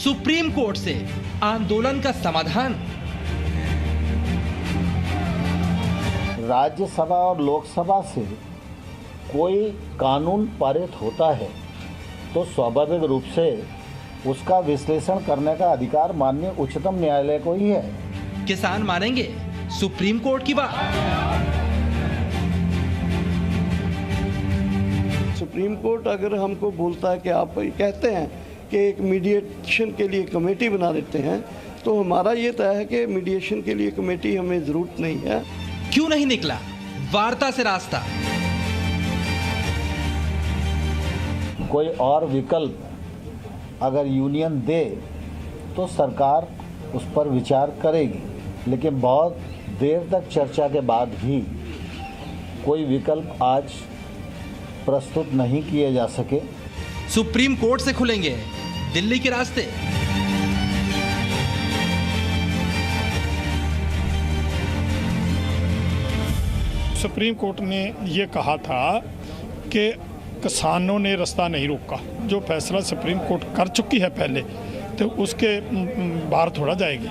Supreme court से आंदोलन का समाधान। राज्यसभा और लोकसभा से कोई कानून पारित होता है तो स्वाभाविक रूप से उसका विश्लेषण करने का अधिकार माननीय उच्चतम न्यायालय को ही है। किसान मानेंगे सुप्रीम कोर्ट की बात। सुप्रीम कोर्ट अगर हमको बोलता है कि आप कहते हैं कि एक मीडिएशन के लिए कमेटी बना देते हैं, तो हमारा ये तय है कि मीडिएशन के लिए कमेटी हमें ज़रूरत नहीं है। क्यों नहीं निकला वार्ता से रास्ता? कोई और विकल्प अगर यूनियन दे तो सरकार उस पर विचार करेगी, लेकिन बहुत देर तक चर्चा के बाद भी कोई विकल्प आज प्रस्तुत नहीं किए जा सके। सुप्रीम कोर्ट से खुलेंगे दिल्ली के रास्ते। सुप्रीम कोर्ट ने ये कहा था कि किसानों ने रास्ता नहीं रोका। जो फैसला सुप्रीम कोर्ट कर चुकी है पहले, तो उसके बाहर थोड़ा जाएगी।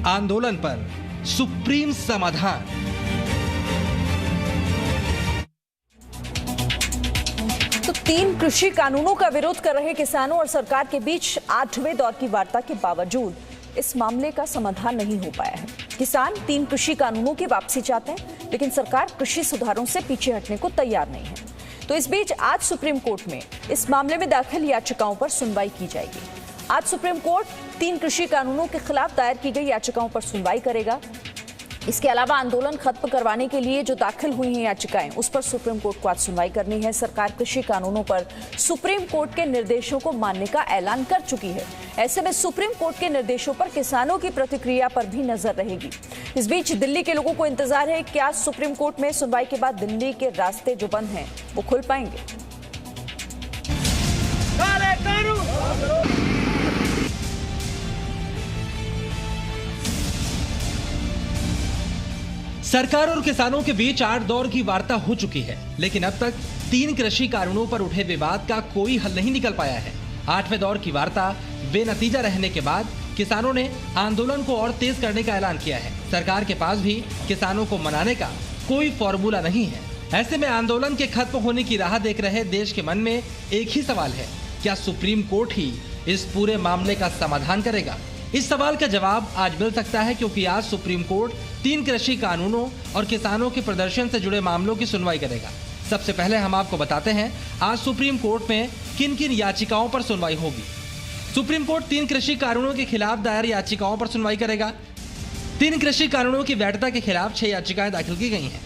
आंदोलन पर सुप्रीम समाधान। तो 3 कृषि कानूनों का विरोध कर रहे किसानों और सरकार के बीच 8वें दौर की वार्ता के बावजूद इस मामले का समाधान नहीं हो पाया है। किसान 3 कृषि कानूनों की वापसी चाहते हैं, लेकिन सरकार कृषि सुधारों से पीछे हटने को तैयार नहीं है। तो इस बीच आज सुप्रीम कोर्ट में इस मामले में दाखिल याचिकाओं पर सुनवाई की जाएगी। आज सुप्रीम कोर्ट 3 कृषि कानूनों के खिलाफ दायर की गई याचिकाओं पर सुनवाई करेगा। इसके अलावा आंदोलन खत्म करवाने के लिए जो दाखिल हुई हैं याचिकाएं, उस पर सुप्रीम कोर्ट को आज सुनवाई करनी है। सरकार कृषि कानूनों पर सुप्रीम कोर्ट के निर्देशों को मानने का ऐलान कर चुकी है। ऐसे में सुप्रीम कोर्ट के निर्देशों पर किसानों की प्रतिक्रिया पर भी नजर रहेगी। इस बीच दिल्ली के लोगों को इंतजार है कि आज सुप्रीम कोर्ट में सुनवाई के बाद दिल्ली के रास्ते जो बंद हैं वो खुल पाएंगे। सरकार और किसानों के बीच 8 दौर की वार्ता हो चुकी है, लेकिन अब तक 3 कृषि कानूनों पर उठे विवाद का कोई हल नहीं निकल पाया है। 8वें दौर की वार्ता बेनतीजा रहने के बाद किसानों ने आंदोलन को और तेज करने का ऐलान किया है। सरकार के पास भी किसानों को मनाने का कोई फॉर्मूला नहीं है। ऐसे में आंदोलन के खत्म होने की राह देख रहे देश के मन में एक ही सवाल है, क्या सुप्रीम कोर्ट ही इस पूरे मामले का समाधान करेगा? इस सवाल का जवाब आज मिल सकता है, क्योंकि आज सुप्रीम कोर्ट 3 कृषि कानूनों और किसानों के प्रदर्शन से जुड़े मामलों की सुनवाई करेगा। सबसे पहले हम आपको बताते हैं आज सुप्रीम कोर्ट में किन किन याचिकाओं पर सुनवाई होगी। सुप्रीम कोर्ट 3 कृषि कानूनों के खिलाफ दायर याचिकाओं पर सुनवाई करेगा। 3 कृषि कानूनों की वैधता के खिलाफ 6 याचिकाएं दाखिल की गई हैं।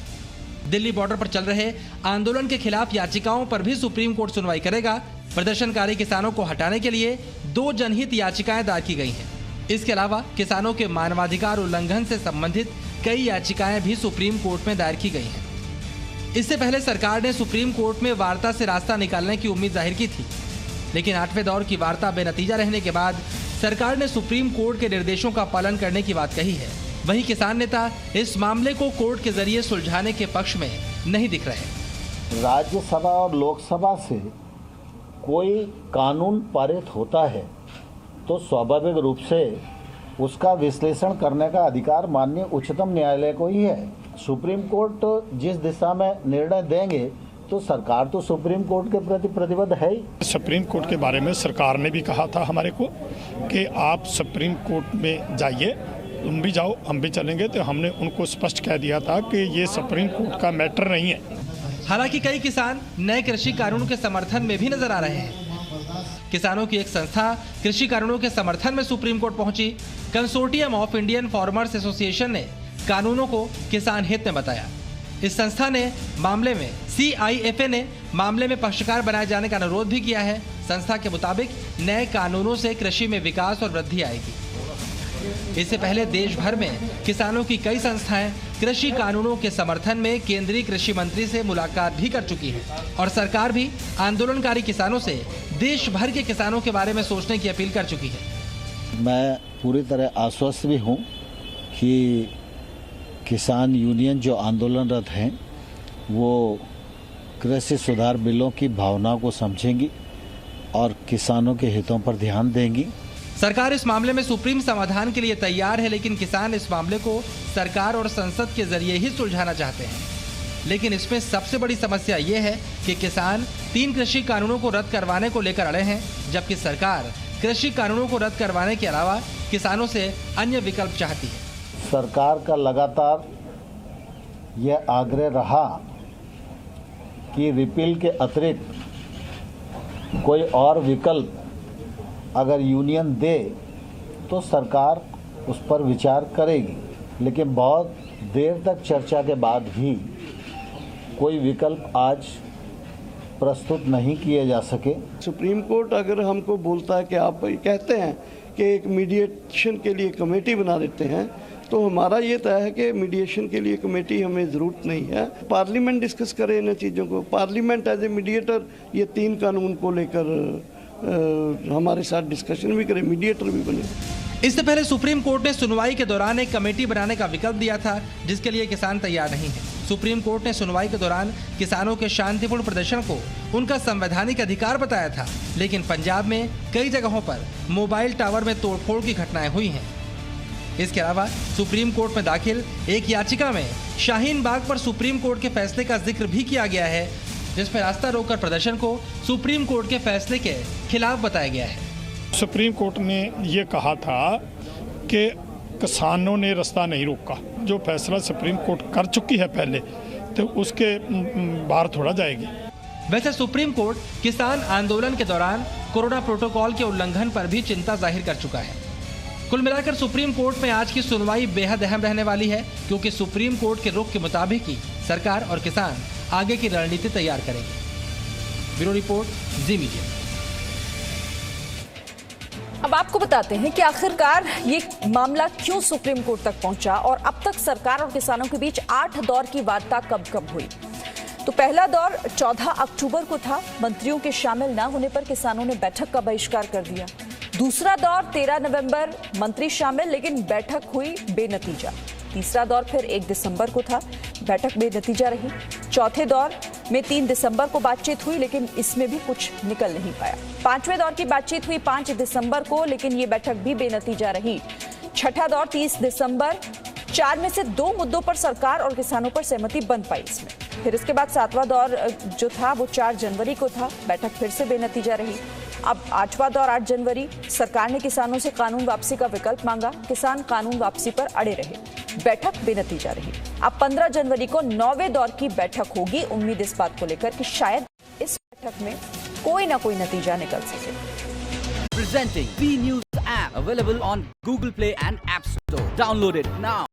दिल्ली बॉर्डर पर चल रहे आंदोलन के खिलाफ याचिकाओं पर भी सुप्रीम कोर्ट सुनवाई करेगा। प्रदर्शनकारी किसानों को हटाने के लिए 2 जनहित याचिकाएं दायर की गई हैं। इसके अलावा किसानों के मानवाधिकार उल्लंघन से संबंधित कई याचिकाएं भी सुप्रीम कोर्ट में दायर की गई हैं। इससे पहले सरकार ने सुप्रीम कोर्ट में वार्ता से रास्ता निकालने की उम्मीद जाहिर की थी, लेकिन 8वें दौर की वार्ता बेनतीजा रहने के बाद सरकार ने सुप्रीम कोर्ट के निर्देशों का पालन करने की बात कही है। वहीं किसान नेता इस मामले को कोर्ट के जरिए सुलझाने के पक्ष में नहीं दिख रहे। राज्यसभा और लोकसभा से कोई कानून पारित होता है तो स्वाभाविक रूप से उसका विश्लेषण करने का अधिकार माननीय उच्चतम न्यायालय को ही है। सुप्रीम कोर्ट जिस दिशा में निर्णय देंगे तो सरकार तो सुप्रीम कोर्ट के प्रति प्रतिबद्ध है ही। सुप्रीम कोर्ट के बारे में सरकार ने भी कहा था हमारे को कि आप सुप्रीम कोर्ट में जाइए, तुम भी जाओ हम भी चलेंगे। तो हमने उनको स्पष्ट कह दिया था कि ये सुप्रीम कोर्ट का मैटर नहीं है। हालांकि कई किसान नए कृषि कानून के समर्थन में भी नजर आ रहे हैं। किसानों की एक संस्था कृषि कानूनों के समर्थन में सुप्रीम कोर्ट पहुंची। Consortium of Indian farmers association ने कानूनों को किसान हित में बताया। इस संस्था ने मामले में CIFA ने मामले में पक्षकार बनाए जाने का अनुरोध भी किया है। संस्था के मुताबिक नए कानूनों से कृषि में विकास और वृद्धि आएगी। इससे पहले देश भर में किसानों की कई संस्थाएं कृषि कानूनों के समर्थन में केंद्रीय कृषि मंत्री से मुलाकात भी कर चुकी है और सरकार भी आंदोलनकारी किसानों से देश भर के किसानों के बारे में सोचने की अपील कर चुकी है। मैं पूरी तरह आश्वस्त भी हूँ कि किसान यूनियन जो आंदोलनरत हैं वो कृषि सुधार बिलों की भावना को समझेंगी और किसानों के हितों पर ध्यान देंगी। सरकार इस मामले में सुप्रीम समाधान के लिए तैयार है, लेकिन किसान इस मामले को सरकार और संसद के जरिए ही सुलझाना चाहते हैं। लेकिन इसमें सबसे बड़ी समस्या ये है कि किसान 3 कृषि कानूनों को रद्द करवाने को लेकर अड़े हैं, जबकि सरकार कृषि कानूनों को रद्द करवाने के अलावा किसानों से अन्य विकल्प चाहती है। सरकार का लगातार यह आग्रह रहा कि रिपील के अतिरिक्त कोई और विकल्प अगर यूनियन दे तो सरकार उस पर विचार करेगी, लेकिन बहुत देर तक चर्चा के बाद भी कोई विकल्प आज प्रस्तुत नहीं किए जा सके। सुप्रीम कोर्ट अगर हमको बोलता है कि आप कहते हैं कि एक मीडिएशन के लिए कमेटी बना देते हैं, तो हमारा ये तय है कि मीडिएशन के लिए कमेटी हमें ज़रूरत नहीं है। पार्लियामेंट डिस्कस करे इन चीज़ों को। पार्लियामेंट एज ए मीडिएटर ये 3 कानून को लेकर हमारे साथ डिस्कशन भी करे, मीडिएटर भी बने। इससे पहले सुप्रीम कोर्ट ने सुनवाई के दौरान एक कमेटी बनाने का विकल्प दिया था, जिसके लिए किसान तैयार नहीं है। सुप्रीम कोर्ट ने सुनवाई के दौरान किसानों के शांतिपूर्ण प्रदर्शन को उनका संवैधानिक अधिकार बताया था, लेकिन पंजाब में कई जगहों पर मोबाइल टावर में तोड़फोड़ की घटनाएं हुई हैं। इसके अलावा सुप्रीम कोर्ट में दाखिल एक याचिका में शाहीन बाग पर सुप्रीम कोर्ट के फैसले का जिक्र भी किया गया है, जिसमें रास्ता रोककर प्रदर्शन को सुप्रीम कोर्ट के फैसले के खिलाफ बताया गया है। सुप्रीम कोर्ट ने ये कहा था कि किसानों ने रास्ता नहीं रोका। जो फैसला सुप्रीम कोर्ट कर चुकी है पहले, तो उसके बाहर थोड़ा जाएगी। वैसे सुप्रीम कोर्ट किसान आंदोलन के दौरान कोरोना प्रोटोकॉल के उल्लंघन पर भी चिंता जाहिर कर चुका है। कुल मिलाकर सुप्रीम कोर्ट में आज की सुनवाई बेहद अहम रहने वाली है, क्योंकि सुप्रीम कोर्ट के रुख के मुताबिक ही सरकार और किसान आगे की रणनीति तैयार करेंगे। ब्यूरो रिपोर्ट, जी मीडिया। अब आपको बताते हैं कि आखिरकार ये मामला क्यों सुप्रीम कोर्ट तक पहुंचा और अब तक सरकार और किसानों के बीच 8 दौर की वार्ता कब हुई। तो पहला दौर 14 अक्टूबर को था। मंत्रियों के शामिल न होने पर किसानों ने बैठक का बहिष्कार कर दिया। दूसरा दौर 13 नवंबर, मंत्री शामिल लेकिन बैठक हुई बेनतीजा। तीसरा दौर फिर 1 दिसंबर को था, बैठक बेनतीजा रही। चौथे दौर में 3 दिसंबर को बातचीत हुई, लेकिन इसमें भी कुछ निकल नहीं पाया। पांचवें दौर की बातचीत हुई 5 दिसंबर को, लेकिन ये बैठक भी बेनतीजा रही। छठा दौर 30 दिसंबर। 4 में से 2 मुद्दों पर सरकार और किसानों पर सहमति बन पाई इसमें। फिर इसके बाद 7वां दौर जो था वो 4 जनवरी को था, बैठक फिर से बेनतीजा रही। अब 8वां दौर 8 जनवरी, सरकार ने किसानों से कानून वापसी का विकल्प मांगा, किसान कानून वापसी पर अड़े रहे, बैठक बेनतीजा रही। अब 15 जनवरी को 9वें दौर की बैठक होगी। उम्मीद इस बात को लेकर कि शायद इस बैठक में कोई ना कोई नतीजा निकल सके। Presenting B News app available on Google Play and App Store. Download it now.